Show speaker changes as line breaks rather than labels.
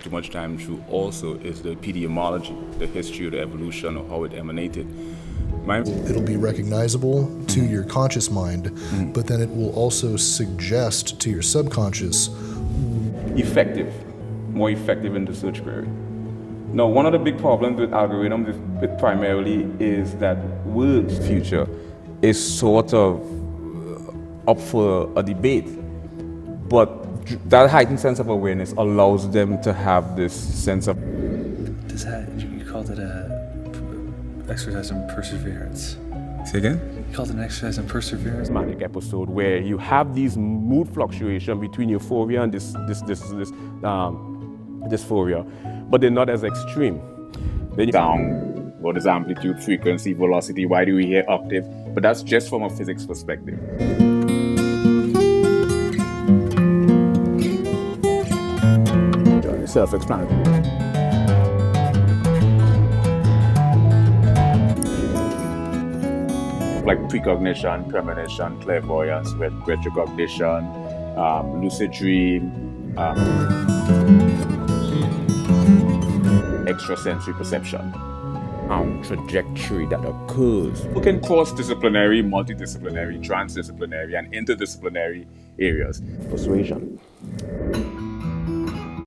too much time through also is the epidemiology, the history of the evolution of how it emanated.
It'll be recognizable to your conscious mind, but then it will also suggest to your subconscious.
More effective in the search query. Now, one of the big problems with algorithms with primarily is that words future is sort of up for a debate, but that heightened sense of awareness allows them to have this sense of.
Does that, you called it a exercise in perseverance.
Say again?
You called it an exercise in perseverance.
Manic episode where you have these mood fluctuation between euphoria and this dysphoria, but they're not as extreme.
Sound, what is amplitude, frequency, velocity, why do we hear octave? But that's just from a physics perspective.
Self-explanatory.
Like precognition, premonition, clairvoyance, retrocognition, lucid dream, extrasensory perception.
Trajectory that occurs.
We can cross-disciplinary, multidisciplinary, transdisciplinary, and interdisciplinary areas.
Persuasion.